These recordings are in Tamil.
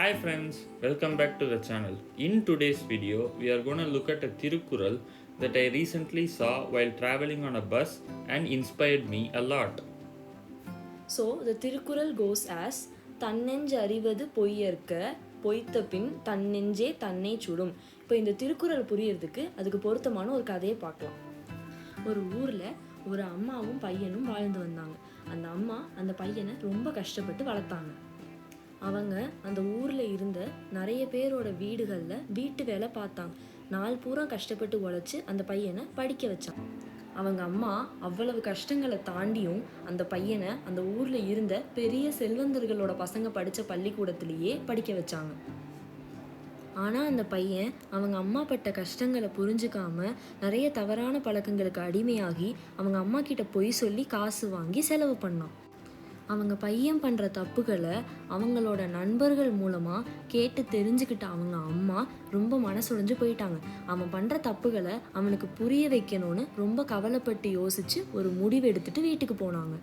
Hi friends, welcome back to the channel. In today's video, we are going to look at a Tirukural that I recently saw while traveling on a bus and inspired me a lot. So, the Tirukural goes as தன்னெஞ்சு அறிவது பொய்யற்க பொய்த்த பின் தன்னெஞ்சே தன்னை சுடும். இப்போ இந்த திருக்குறள் புரியறதுக்கு அதுக்கு பொருத்தமான ஒரு கதையை பார்க்கலாம். ஒரு ஊரில் ஒரு அம்மாவும் பையனும் வாழ்ந்து வந்தாங்க. அந்த அம்மா அந்த பையனை ரொம்ப கஷ்டப்பட்டு வளர்த்தாங்க. அவங்க அந்த ஊரில் இருந்த நிறைய பேரோட வீடுகளில் வீட்டு வேலை பார்த்தாங்க. நாள் பூரா கஷ்டப்பட்டு உழைச்சி அந்த பையனை படிக்க வச்சாங்க. அவங்க அம்மா அவ்வளவு கஷ்டங்களை தாண்டியும் அந்த பையனை அந்த ஊரில் இருந்த பெரிய செல்வந்தர்களோட பசங்க படித்த பள்ளிக்கூடத்திலேயே படிக்க வச்சாங்க. ஆனால் அந்த பையன் அவங்க அம்மா பட்ட கஷ்டங்களை புரிஞ்சுக்காம நிறைய தவறான பழக்கங்களுக்கு அடிமையாகி அவங்க அம்மா கிட்ட பொய் சொல்லி காசு வாங்கி செலவு பண்ணான். அவங்க பையன் பண்ணுற தப்புகளை அவங்களோட நண்பர்கள் மூலமாக கேட்டு தெரிஞ்சுக்கிட்ட அவங்க அம்மா ரொம்ப மனசுடைஞ்சு போயிட்டாங்க. அவன் பண்ணுற தப்புகளை அவனுக்கு புரிய வைக்கணும்னு ரொம்ப கவலைப்பட்டு யோசித்து ஒரு முடிவு எடுத்துட்டு வீட்டுக்கு போனாங்க.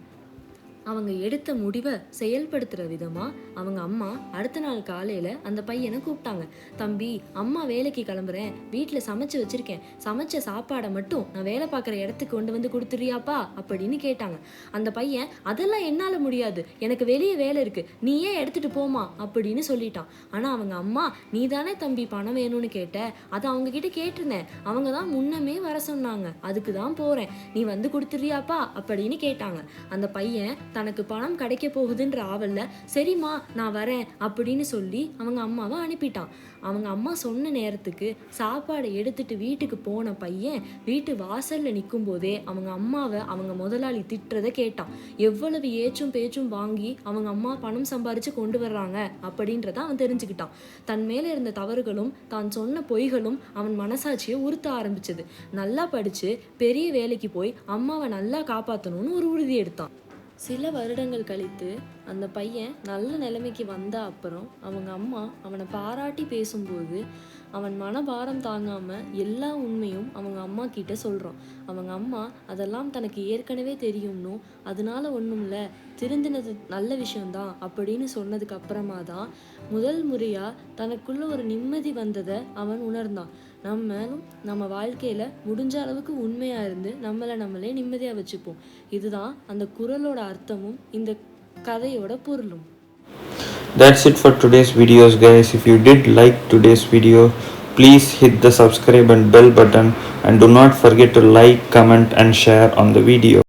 அவங்க எடுத்த முடிவை செயல்படுத்துகிற விதமாக அவங்க அம்மா அடுத்த நாள் காலையில் அந்த பையனை கூப்பிட்டாங்க. தம்பி, அம்மா வேலைக்கு கிளம்புறேன், வீட்டில் சமைச்சு வச்சுருக்கேன், சமைச்ச சாப்பாடை மட்டும் நான் வேலை பார்க்குற இடத்துக்கு கொண்டு வந்து கொடுத்துறியாப்பா அப்படின்னு கேட்டாங்க. அந்த பையன், அதெல்லாம் என்னால் முடியாது, எனக்கு வெளியே வேலை இருக்குது, நீ ஏன் எடுத்துகிட்டு போமா அப்படின்னு சொல்லிட்டான். ஆனால் அவங்க அம்மா, நீ தானே தம்பி பணம் வேணும்னு கேட்ட, அதை அவங்கக்கிட்ட கேட்டிருந்தேன், அவங்க தான் முன்னமே வர சொன்னாங்க, அதுக்கு தான் போகிறேன், நீ வந்து கொடுத்துறியாப்பா அப்படின்னு கேட்டாங்க. அந்த பையன் தனக்கு பணம் கிடைக்க போகுதுன்ற ஆவல்ல, சரிம்மா நான் வரேன் அப்படின்னு சொல்லி அவங்க அம்மாவை அனுப்பிட்டான். அவங்க அம்மா சொன்ன நேரத்துக்கு சாப்பாடை எடுத்துட்டு வீட்டுக்கு போன பையன் வீட்டு வாசல்ல நிற்கும் போதே அவங்க அம்மாவை அவங்க முதலாளி திட்டுறதை கேட்டான். எவ்வளவு ஏச்சும் பேச்சும் வாங்கி அவங்க அம்மா பணம் சம்பாரிச்சு கொண்டு வர்றாங்க அப்படின்றத அவன் தெரிஞ்சுக்கிட்டான். தன் மேல இருந்த தவறுகளும் தான் சொன்ன பொய்களும் அவன் மனசாட்சியை உறுத்த ஆரம்பிச்சது. நல்லா படிச்சு பெரிய வேலைக்கு போய் அம்மாவை நல்லா காப்பாற்றணும்னு ஒரு உறுதி எடுத்தான். சில வருடங்கள் கழித்து அந்த பையன் நல்ல நிலைமைக்கு வந்த அப்புறம் அவங்க அம்மா அவனை பாராட்டி பேசும்போது அவன் மனபாரம் தாங்காமல் எல்லா உண்மையும் அவங்க அம்மா கிட்ட சொல்கிறான். அவங்க அம்மா அதெல்லாம் தனக்கு ஏற்கனவே தெரியும்னோ, அதனால ஒன்றும் இல்லை, திருந்தினது நல்ல விஷயம்தான் அப்படின்னு சொன்னதுக்கு அப்புறமா தான் முதல் முறையாக தனக்குள்ள ஒரு நிம்மதி வந்ததை அவன் உணர்ந்தான். நம்மளும் நம்ம வாழ்க்கையில் முடிஞ்ச அளவுக்கு உண்மையாக இருந்து நம்மளே நிம்மதியாக வச்சுப்போம். இதுதான் அந்த குறளோட அர்த்தமும் இந்த கதையோட பொருளும். That's it for today's videos, guys. If you did like today's video, please hit the subscribe and bell button, and do not forget to like, comment and share on the video.